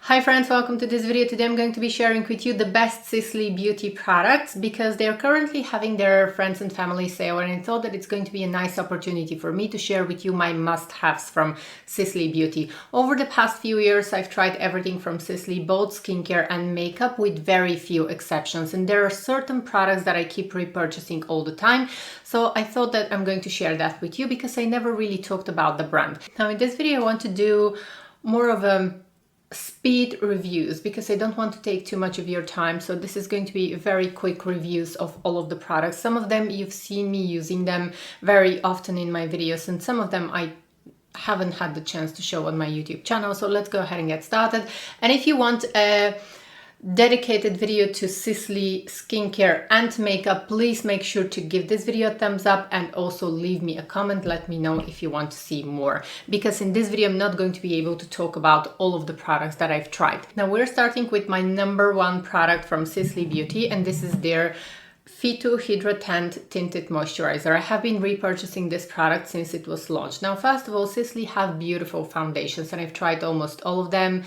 Hi friends, welcome to this video. Today I'm going to be sharing with you the best Sisley beauty products because they're currently having their friends and family sale, and I thought that it's going to be a nice opportunity for me to share with you my must-haves from Sisley Beauty. Over the past few years I've tried everything from Sisley, both skincare and makeup, with very few exceptions, and there are certain products that I keep repurchasing all the time, so I thought that I'm going to share that with you because I never really talked about the brand. Now in this video I want to do more of a speed reviews because I don't want to take too much of your time, so this is going to be very quick reviews of all of the products. Some of them you've seen me using them very often in my videos, and some of them I haven't had the chance to show on my YouTube channel, so let's go ahead and get started. And if you want a dedicated video to Sisley skincare and makeup, please make sure to give this video a thumbs up and also leave me a comment. Let me know if you want to see more, because in this video I'm not going to be able to talk about all of the products that I've tried. Now we're starting with my number one product from Sisley Beauty, and this is their Hydra Teint Tinted Moisturizer. I have been repurchasing this product since it was launched. Now first of all, Sisley have beautiful foundations and I've tried almost all of them.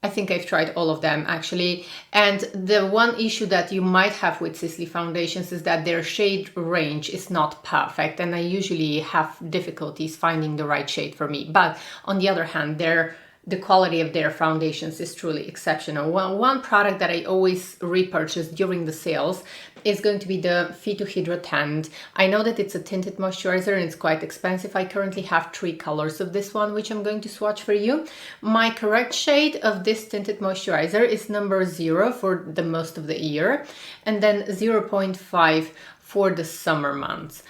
I think I've tried all of them actually, and the one issue that you might have with Sisley foundations is that their shade range is not perfect, and I usually have difficulties finding the right shade for me. But on the other hand, the quality of their foundations is truly exceptional. One product that I always repurchase during the sales is going to be the Phyto-Hydra Teint. I know that it's a tinted moisturizer and it's quite expensive. I currently have 3 colors of this one, which I'm going to swatch for you. My correct shade of this tinted moisturizer is number 0 for the most of the year, and then 0.5 for the summer months.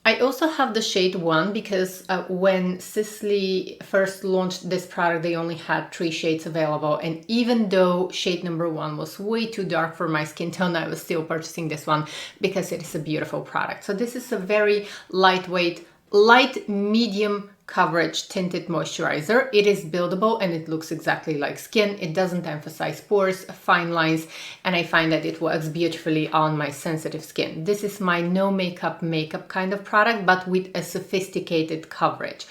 I also have the shade 1 because when Sisley first launched this product, they only had 3 shades available. And even though shade number 1 was way too dark for my skin tone, I was still purchasing this one because it is a beautiful product. So this is a very lightweight, light medium coverage tinted moisturizer. It is buildable and it looks exactly like skin. It doesn't emphasize pores, fine lines, and I find that it works beautifully on my sensitive skin. This is my no makeup kind of product, but with a sophisticated coverage.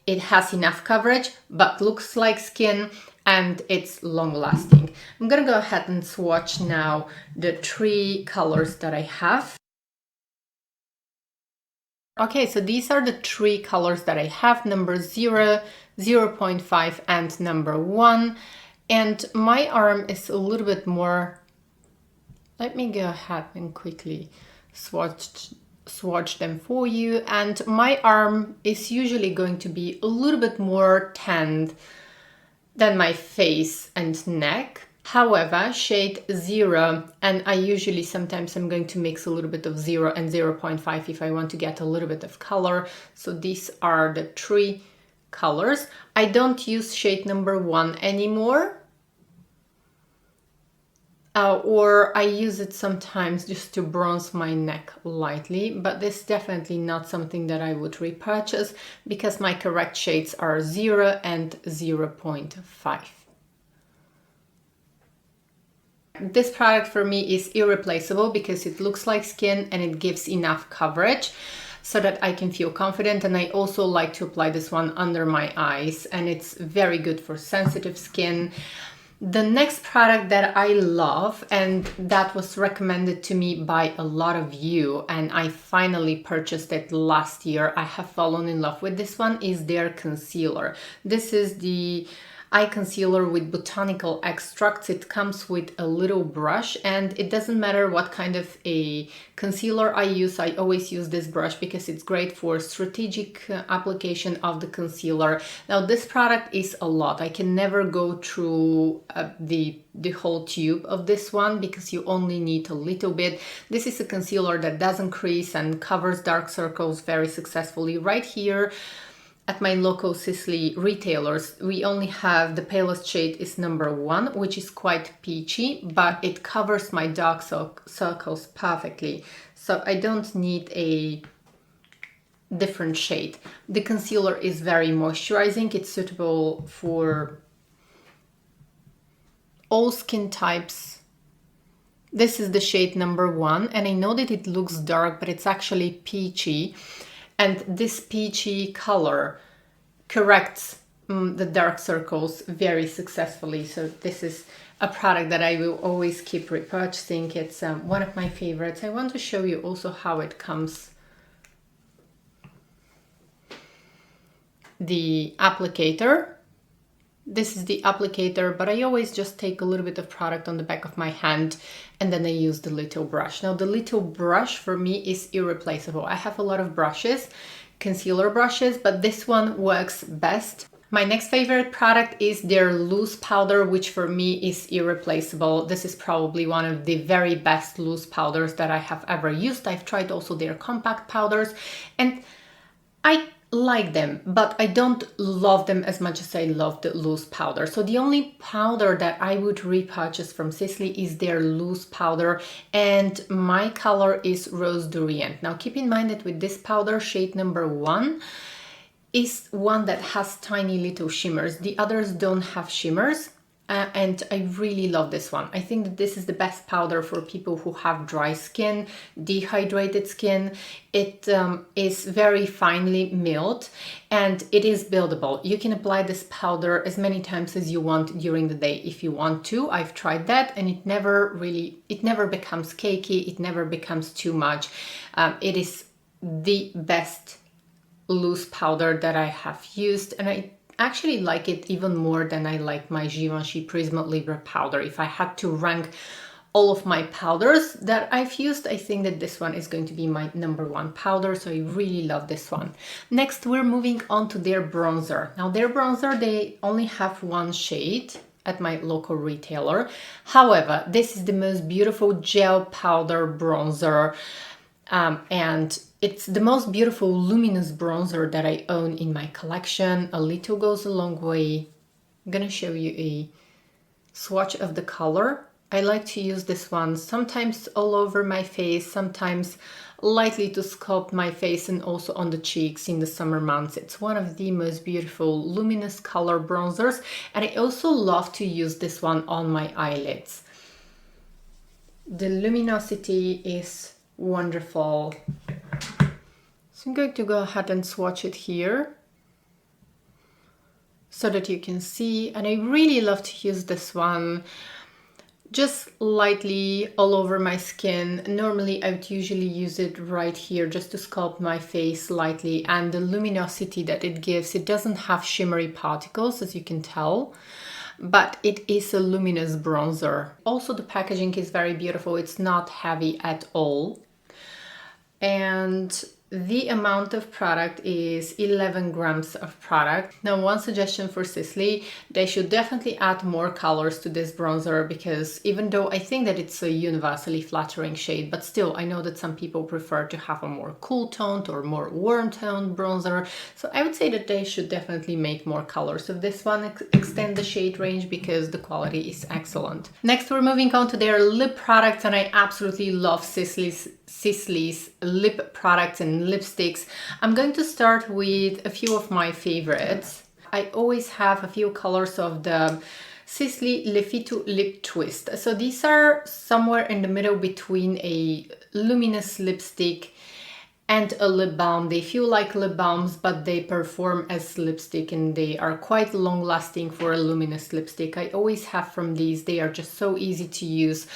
It has enough coverage but looks like skin, and it's long lasting. I'm gonna go ahead and swatch now the 3 colors that I have. Okay, so these are the 3 colors that I have, number 0, 0.5 and number 1. And my arm is a little bit more, let me go ahead and quickly swatch them for you. And my arm is usually going to be a little bit more tanned than my face and neck. However, shade 0, and I usually sometimes I'm going to mix a little bit of 0 and 0.5 if I want to get a little bit of color. So these are the 3 colors. I don't use shade number 1 anymore, or I use it sometimes just to bronze my neck lightly, but this is definitely not something that I would repurchase because my correct shades are 0 and 0.5. This product for me is irreplaceable because it looks like skin and it gives enough coverage so that I can feel confident. And I also like to apply this one under my eyes, and it's very good for sensitive skin. The next product that I love, and that was recommended to me by a lot of you, and I finally purchased it last year. I have fallen in love with this one, is their concealer. This is the eye concealer with botanical extracts. It comes with a little brush, and it doesn't matter what kind of a concealer I use. I always use this brush because it's great for strategic application of the concealer. Now this product is a lot. I can never go through the whole tube of this one because you only need a little bit. This is a concealer that doesn't crease and covers dark circles very successfully. Right here at my local Sisley retailers, we only have the palest shade is number 1, which is quite peachy, but it covers my dark circles perfectly. So I don't need a different shade. The concealer is very moisturizing. It's suitable for all skin types. This is the shade number 1, and I know that it looks dark, but it's actually peachy. And this peachy color corrects the dark circles very successfully. So this is a product that I will always keep repurchasing. It's one of my favorites. I want to show you also how it comes. The applicator. This is the applicator, but I always just take a little bit of product on the back of my hand and then I use the little brush. Now the little brush for me is irreplaceable. I have a lot of brushes, concealer brushes, but this one works best. My next favorite product is their loose powder, which for me is irreplaceable. This is probably one of the very best loose powders that I have ever used. I've tried also their compact powders and I like them, but I don't love them as much as I love the loose powder. So the only powder that I would repurchase from Sisley is their loose powder, and my color is Rose Durian. Now keep in mind that with this powder, shade number 1 is one that has tiny little shimmers. The others don't have shimmers. And I really love this one. I think that this is the best powder for people who have dry skin, dehydrated skin. It is very finely milled and it is buildable. You can apply this powder as many times as you want during the day if you want to. I've tried that and it never becomes cakey. It never becomes too much. It is the best loose powder that I have used, and I actually like it even more than I like my Givenchy Prisma Libre powder. If I had to rank all of my powders that I've used, I think that this one is going to be my #1 powder, so I really love this one. Next, we're moving on to their bronzer. Now their bronzer, they only have one shade at my local retailer. However, this is the most beautiful gel powder bronzer, and it's the most beautiful luminous bronzer that I own in my collection. A little goes a long way. I'm gonna show you a swatch of the color. I like to use this one sometimes all over my face, sometimes lightly to sculpt my face and also on the cheeks in the summer months. It's one of the most beautiful luminous color bronzers, and I also love to use this one on my eyelids. The luminosity is wonderful. So I'm going to go ahead and swatch it here so that you can see, and I really love to use this one just lightly all over my skin. Normally I would usually use it right here just to sculpt my face lightly, and the luminosity that it gives, it doesn't have shimmery particles as you can tell, but it is a luminous bronzer. Also the packaging is very beautiful. It's not heavy at all. And the amount of product is 11 grams of product. Now, one suggestion for Sisley, they should definitely add more colors to this bronzer, because even though I think that it's a universally flattering shade, but still I know that some people prefer to have a more cool toned or more warm toned bronzer. So I would say that they should definitely make more colors of this one, extend the shade range, because the quality is excellent. Next, we're moving on to their lip products, and I absolutely love Sisley's lip products and lipsticks. I'm going to start with a few of my favorites. I always have a few colors of the Sisley Le Phyto Lip Twist. So these are somewhere in the middle between a luminous lipstick and a lip balm. They feel like lip balms, but they perform as lipstick, and they are quite long lasting for a luminous lipstick. I always have from these. They are just so easy to use.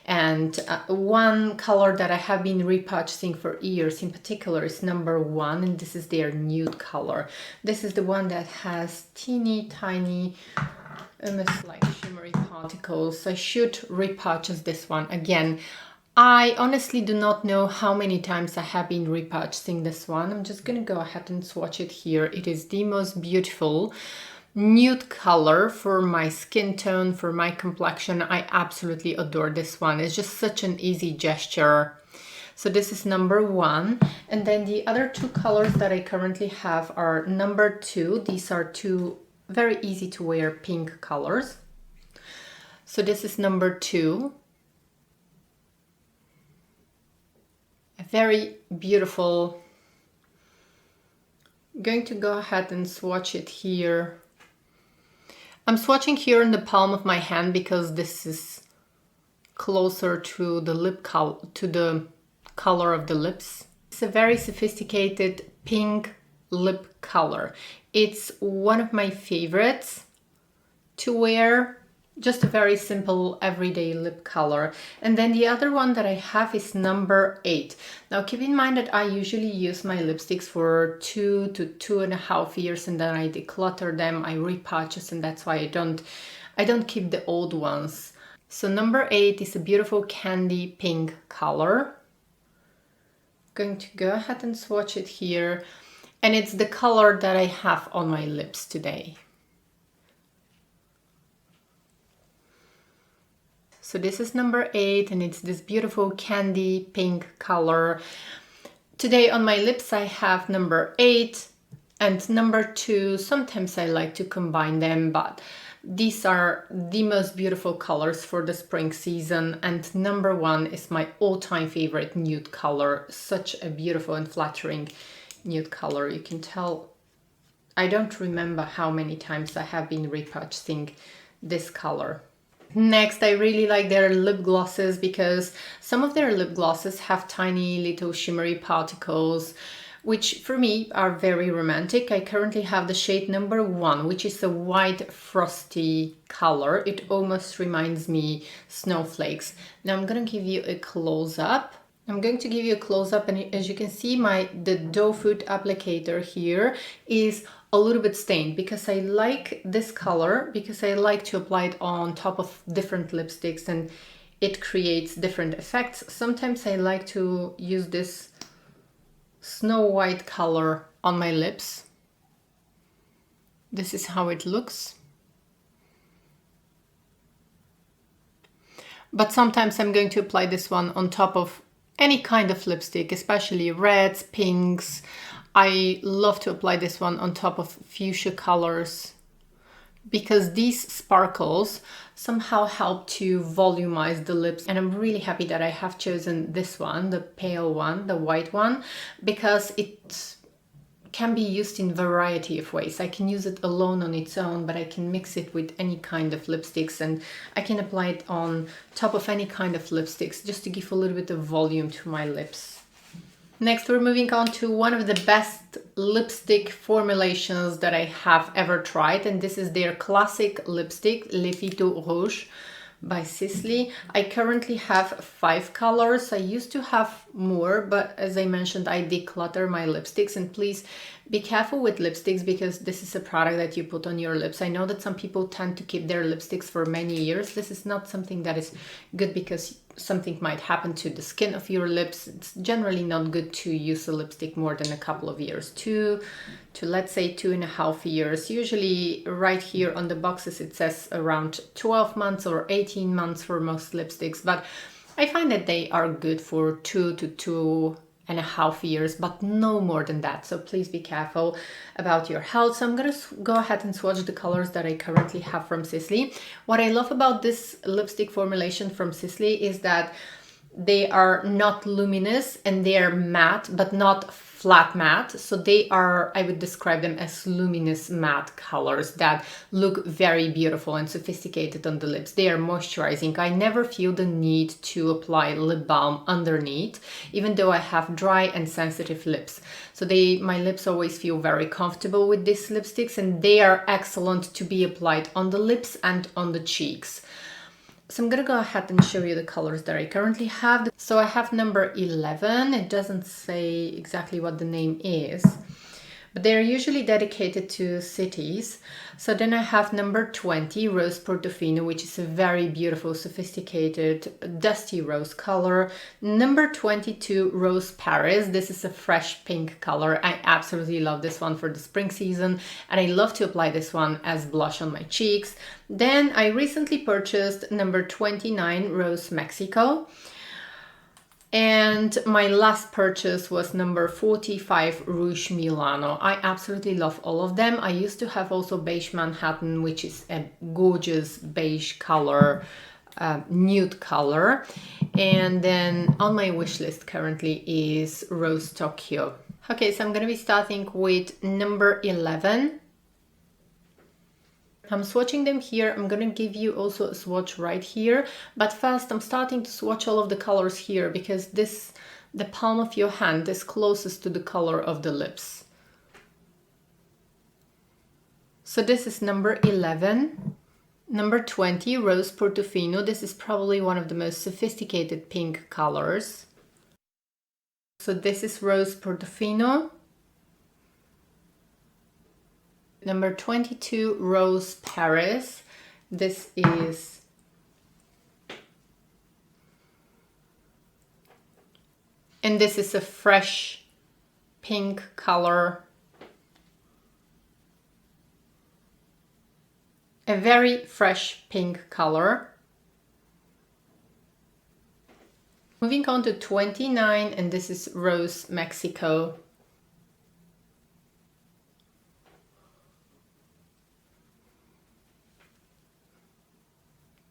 And one color that I have been repurchasing for years in particular is #1, and this is their nude color. This is the one that has teeny tiny, almost like shimmery particles. I should repurchase this one again. I honestly do not know how many times I have been repurchasing this one. I'm just gonna go ahead and swatch it here. It is the most beautiful nude color for my skin tone, for my complexion. I absolutely adore this one. It's just such an easy gesture. So this is #1. And then the other two colors that I currently have are #2. These are two very easy to wear pink colors. So this is #2. A very beautiful. I'm going to go ahead and swatch it here. I'm swatching here in the palm of my hand because this is closer to the lip color, to the color of the lips. It's a very sophisticated pink lip color. It's one of my favorites to wear. Just a very simple everyday lip color. And then the other one that I have is number 8. Now keep in mind that I usually use my lipsticks for 2 to 2.5 years, and then I declutter them, I repurchase, and that's why I don't keep the old ones. So number 8 is a beautiful candy pink color. I'm going to go ahead and swatch it here, and it's the color that I have on my lips today. So this is number 8, and it's this beautiful candy pink color. Today on my lips I have number 8 and number 2. Sometimes I like to combine them, but these are the most beautiful colors for the spring season, and number 1 is my all-time favorite nude color. Such a beautiful and flattering nude color. You can tell I don't remember how many times I have been repurchasing this color. Next, I really like their lip glosses, because some of their lip glosses have tiny little shimmery particles, which for me are very romantic. I currently have the shade number 1, which is a white frosty color. It almost reminds me snowflakes. Now I'm gonna give you a close-up. And as you can see, the doe foot applicator here is a little bit stained, because I like this color, because I like to apply it on top of different lipsticks and it creates different effects. Sometimes I like to use this snow white color on my lips. This is how it looks. But sometimes I'm going to apply this one on top of any kind of lipstick, especially reds, pinks. I love to apply this one on top of fuchsia colors, because these sparkles somehow help to volumize the lips. And I'm really happy that I have chosen this one, the pale one, the white one, because it can be used in a variety of ways. I can use it alone on its own, but I can mix it with any kind of lipsticks, and I can apply it on top of any kind of lipsticks just to give a little bit of volume to my lips. Next, we're moving on to one of the best lipstick formulations that I have ever tried, and this is their classic lipstick, Le Phyto-Rouge by Sisley. I currently have 5 colors. I used to have more, but as I mentioned, I declutter my lipsticks, and please be careful with lipsticks, because this is a product that you put on your lips. I know that some people tend to keep their lipsticks for many years. This is not something that is good, because something might happen to the skin of your lips. It's generally not good to use a lipstick more than a couple of years, 2 to let's say 2.5 years. Usually right here on the boxes it says around 12 months or 18 months for most lipsticks, but I find that they are good for 2 to 2.5 years, but no more than that. So please be careful about your health. So I'm gonna go ahead and swatch the colors that I currently have from Sisley. What I love about this lipstick formulation from Sisley is that they are not luminous and they are matte, but not flat matte. So they are, I would describe them as luminous matte colors that look very beautiful and sophisticated on the lips. They are moisturizing. I never feel the need to apply lip balm underneath, even though I have dry and sensitive lips. So my lips always feel very comfortable with these lipsticks, and they are excellent to be applied on the lips and on the cheeks. So I'm gonna go ahead and show you the colors that I currently have. So I have number 11. It doesn't say exactly what the name is, but they're usually dedicated to cities. So then I have number 20, Rose Portofino, which is a very beautiful, sophisticated, dusty rose color. Number 22, Rose Paris. This is a fresh pink color. I absolutely love this one for the spring season, and I love to apply this one as blush on my cheeks. Then I recently purchased number 29, Rose Mexico. And my last purchase was number 45, Rouge Milano. I absolutely love all of them. I used to have also Beige Manhattan, which is a gorgeous beige color, nude color. And then on my wish list currently is Rose Tokyo. Okay, so I'm gonna be starting with number 11. I'm swatching them here. I'm gonna give you also a swatch right here, but first I'm starting to swatch all of the colors here, because the palm of your hand is closest to the color of the lips. So this is number 11. Number 20, Rose Portofino. This is probably one of the most sophisticated pink colors. So this is Rose Portofino. Number 22, Rose Paris. This is a fresh pink color. A very fresh pink color. Moving on to 29, and this is Rose Mexico.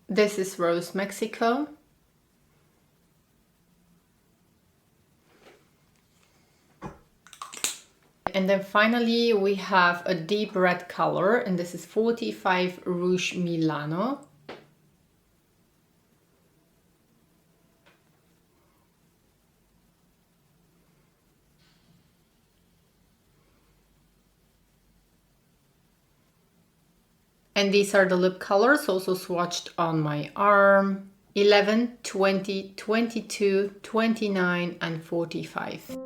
This is Rose Mexico. And then finally we have a deep red color, and this is 45 Rouge Milano. And these are the lip colors, also swatched on my arm. 11, 20, 22, 29 and 45.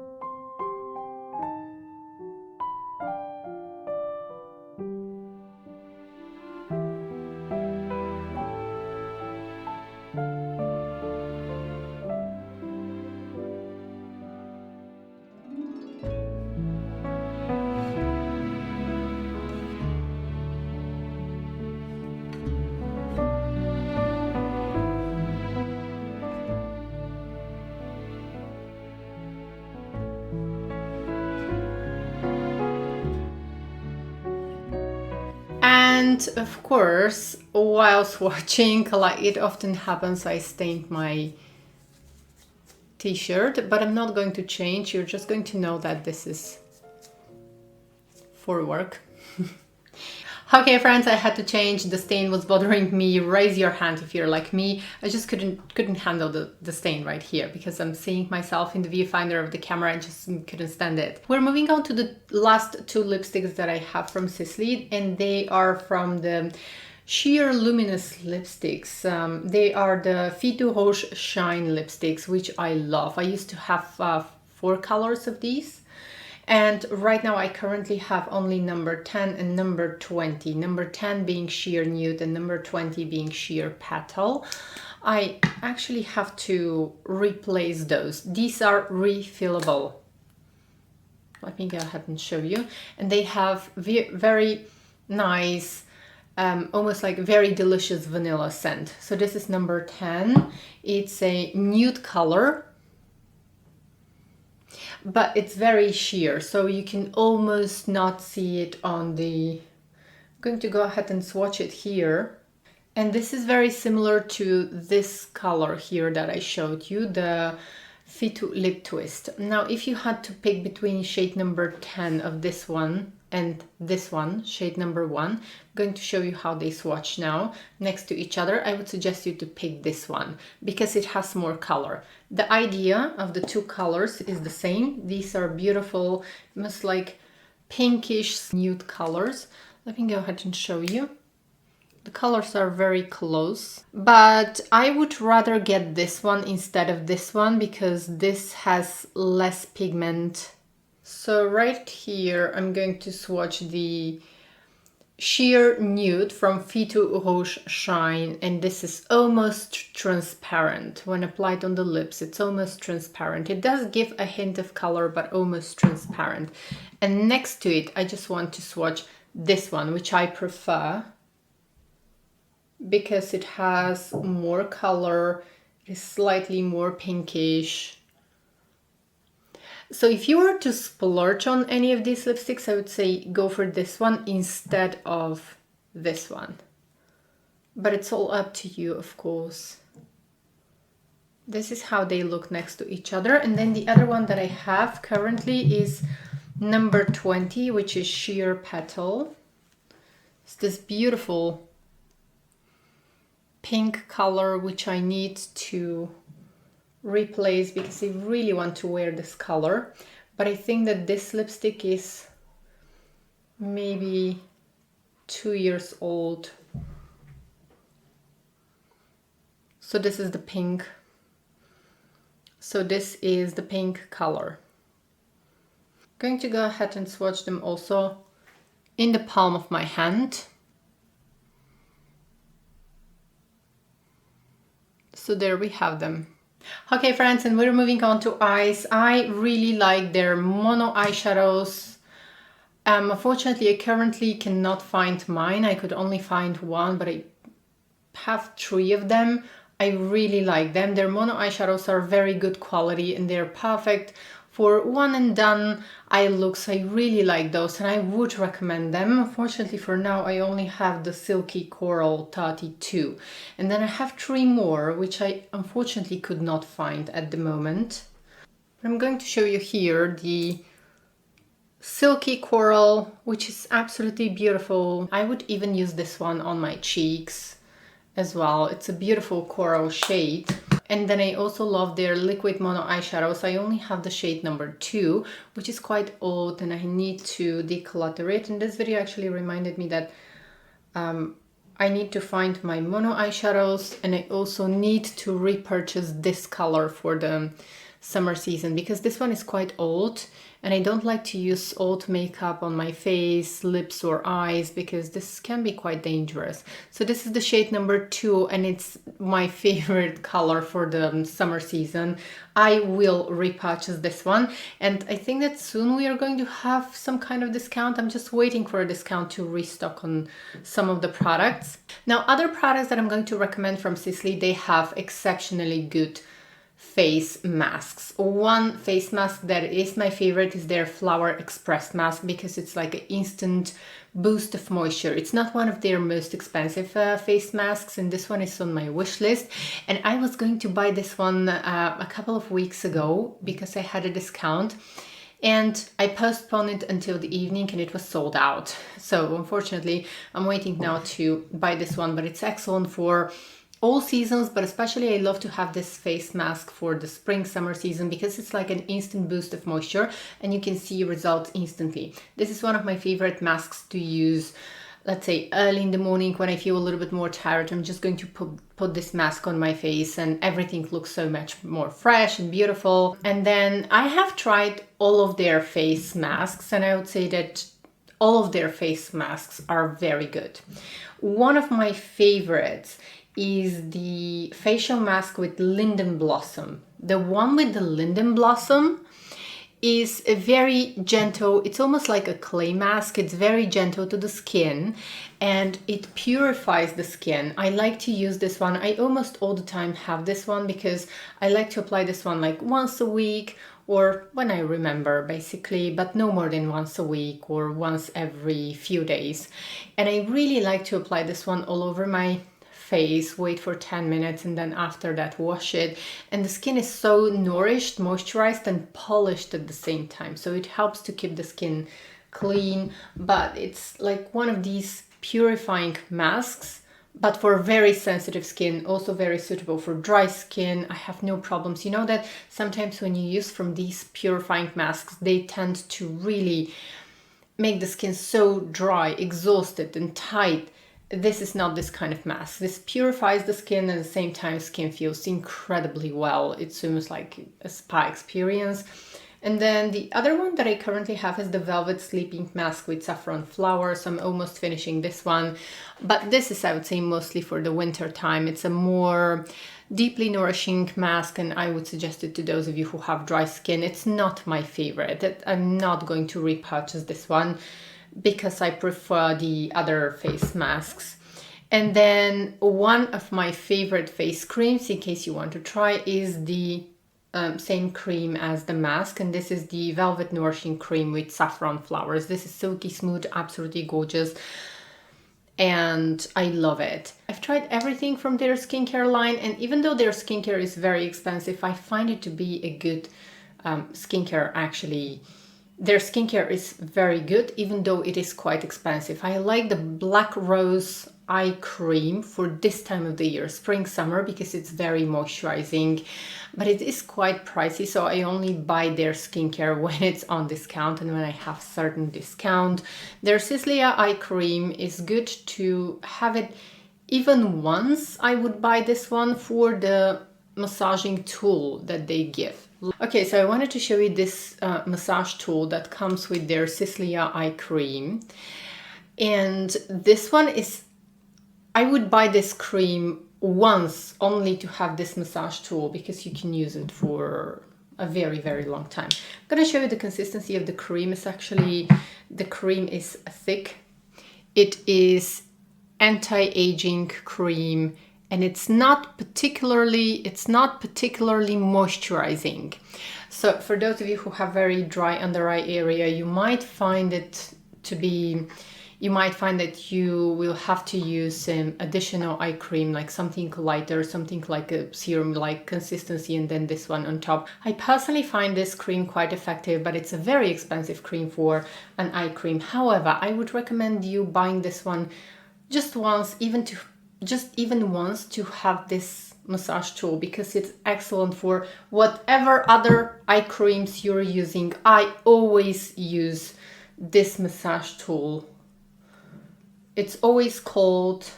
And of course, while swatching, like it often happens, I stained my t-shirt, but I'm not going to change. You're just going to know that this is for work. Okay, friends, I had to change. The stain was bothering me. Raise your hand if you're like me. I just couldn't handle the stain right here because I'm seeing myself in the viewfinder of the camera. I just couldn't stand it. We're moving on to the last two lipsticks that I have from Sisley, and they are from the Sheer Luminous lipsticks. They are the Phyto-Rouge Shine lipsticks, which I love. I used to have 4 colors of these. And right now I currently have only number 10 and number 20. Number 10 being Sheer Nude and number 20 being Sheer Petal. I actually have to replace those. These are refillable. Let me go ahead and show you. And they have very nice, almost like very delicious vanilla scent. So this is number 10. It's a nude color, but it's very sheer, so you can almost not see it on the... I'm going to go ahead and swatch it here. And this is very similar to this color here that I showed you, the Phyto Lip Twist. Now, if you had to pick between shade number 10 of this one and this one, shade number 1, I'm going to show you how they swatch now next to each other. I would suggest you to pick this one because it has more color. The idea of the two colors is the same. These are beautiful, almost like pinkish nude colors. Let me go ahead and show you. The colors are very close, but I would rather get this one instead of this one because this has less pigment. So right here, I'm going to swatch the Sheer Nude from Phyto-Rouge Shine, and this is almost transparent. When applied on the lips, it's almost transparent. It does give a hint of color, but almost transparent. And next to it, I just want to swatch this one, which I prefer because it has more color, it is slightly more pinkish. So if you were to splurge on any of these lipsticks, I would say go for this one instead of this one. But it's all up to you, of course. This is how they look next to each other. And then the other one that I have currently is number 20, which is Sheer Petal. It's this beautiful pink color, which I need to replace because I really want to wear this color. But I think that this lipstick is maybe 2 years old. So this is the pink. So this is the pink color. I'm going to go ahead and swatch them also in the palm of my hand. So there we have them. Okay friends, and we're moving on to eyes. I really like their mono eyeshadows. Unfortunately, I currently cannot find mine. I could only find one, but I have 3 of them. I really like them. Their mono eyeshadows are very good quality and they're perfect for one and done eye looks. I really like those and I would recommend them. Unfortunately for now I only have the Silky Coral 32 and then I have 3 more which I unfortunately could not find at the moment. I'm going to show you here the Silky Coral, which is absolutely beautiful. I would even use this one on my cheeks as well. It's a beautiful coral shade. And then I also love their liquid mono eyeshadows. I only have the shade number 2, which is quite old and I need to declutter it. And this video actually reminded me that I need to find my mono eyeshadows and I also need to repurchase this color for the summer season because this one is quite old and I don't like to use old makeup on my face, lips or eyes because this can be quite dangerous. So this is the shade number 2 and it's my favorite color for the summer season. I will repurchase this one and I think that soon we are going to have some kind of discount. I'm just waiting for a discount to restock on some of the products. Now other products that I'm going to recommend from Sisley, they have exceptionally good face masks. One face mask that is my favorite is their Flower Express mask because it's like an instant boost of moisture. It's not one of their most expensive face masks and this one is on my wish list and I was going to buy this one a couple of weeks ago because I had a discount and I postponed it until the evening and it was sold out. So unfortunately I'm waiting now to buy this one, but it's excellent for all seasons, but especially I love to have this face mask for the spring summer season because it's like an instant boost of moisture and you can see results instantly. This is one of my favorite masks to use, let's say early in the morning when I feel a little bit more tired. I'm just going to put this mask on my face and everything looks so much more fresh and beautiful. And then I have tried all of their face masks and I would say that all of their face masks are very good. One of my favorites is the facial mask with linden blossom. The one with the linden blossom is a very gentle, it's almost like a clay mask. It's very gentle to the skin and it purifies the skin. I like to use this one. I almost all the time have this one because I like to apply this one like once a week or when I remember basically, but no more than once a week or once every few days. And I really like to apply this one all over my face, wait for 10 minutes and then after that wash it, and the skin is so nourished, moisturized and polished at the same time, so it helps to keep the skin clean. But it's like one of these purifying masks, but for very sensitive skin, also very suitable for dry skin. I have no problems. You know that sometimes when you use from these purifying masks, they tend to really make the skin so dry, exhausted and tight. This is not this kind of mask. This purifies the skin and at the same time skin feels incredibly well. It's almost like a spa experience. And then the other one that I currently have is the Velvet Sleeping Mask with Saffron Flowers. I'm almost finishing this one, but this is, I would say, mostly for the winter time. It's a more deeply nourishing mask and I would suggest it to those of you who have dry skin. It's not my favorite. I'm not going to repurchase this one because I prefer the other face masks. And then one of my favorite face creams, in case you want to try, is the same cream as the mask, and this is the Velvet Nourishing Cream with Saffron Flowers. This is silky smooth, absolutely gorgeous, and I love it. I've tried everything from their skincare line, and even though their skincare is very expensive, I find it to be a good skincare actually. Their skincare is very good, even though it is quite expensive. I like the Black Rose eye cream for this time of the year, spring, summer, because it's very moisturizing, but it is quite pricey. So I only buy their skincare when it's on discount and when I have certain discount. Their Sisley eye cream is good to have it even once. I would buy this one for the massaging tool that they give. Okay, so I wanted to show you this massage tool that comes with their Sisley eye cream. And this one is, I would buy this cream once only to have this massage tool because you can use it for a very, very long time. I'm going to show you the consistency of the cream. It's actually, the cream is thick. It is anti-aging cream, and it's not particularly moisturizing. So for those of you who have very dry under eye area, you might find that you will have to use some additional eye cream, like something lighter, something like a serum like consistency, and then this one on top. I personally find this cream quite effective, but it's a very expensive cream for an eye cream. However, I would recommend you buying this one just once, even once, to have this massage tool, because it's excellent for whatever other eye creams you're using. I always use this massage tool. It's always cold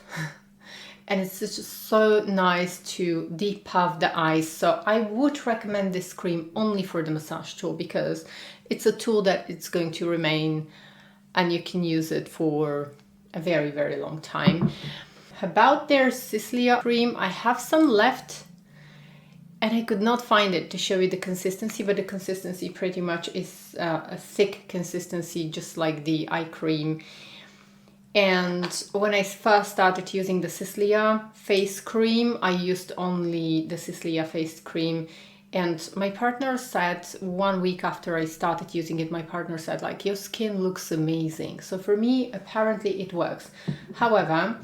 and it's just so nice to depuff the eyes. So I would recommend this cream only for the massage tool, because it's a tool that it's going to remain and you can use it for a very, very long time. About their Sisley cream, I have some left and I could not find it to show you the consistency, but the consistency pretty much is a thick consistency, just like the eye cream. And when I first started using the Sisley face cream, I used only the Sisley face cream. And my partner said, 1 week after I started using it, my partner said, like, your skin looks amazing. So for me, apparently it works. However,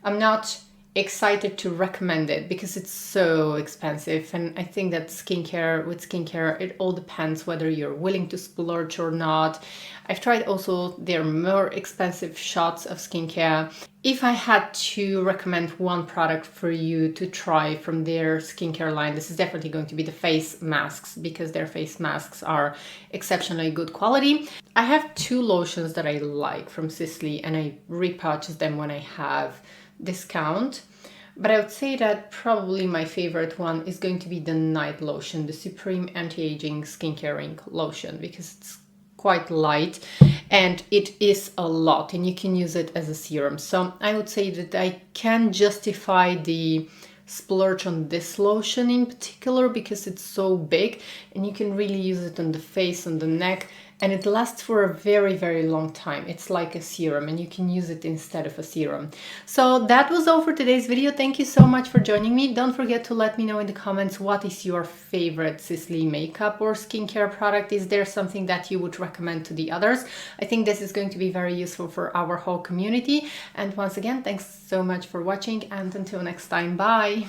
I'm not excited to recommend it because it's so expensive. And I think that with skincare, it all depends whether you're willing to splurge or not. I've tried also their more expensive shots of skincare. If I had to recommend one product for you to try from their skincare line, this is definitely going to be the face masks, because their face masks are exceptionally good quality. I have 2 lotions that I like from Sisley, and I repurchase them when I have discount. But I would say that probably my favorite one is going to be the night lotion, the Supreme Anti-Aging Skincare Lotion, because it's quite light and it is a lot, and you can use it as a serum. So I would say that I can justify the splurge on this lotion in particular, because it's so big and you can really use it on the face, on the neck, and it lasts for a very, very long time. It's like a serum and you can use it instead of a serum. So that was all for today's video. Thank you so much for joining me. Don't forget to let me know in the comments what is your favorite Sisley makeup or skincare product. Is there something that you would recommend to the others? I think this is going to be very useful for our whole community. And once again, thanks so much for watching, and until next time, bye!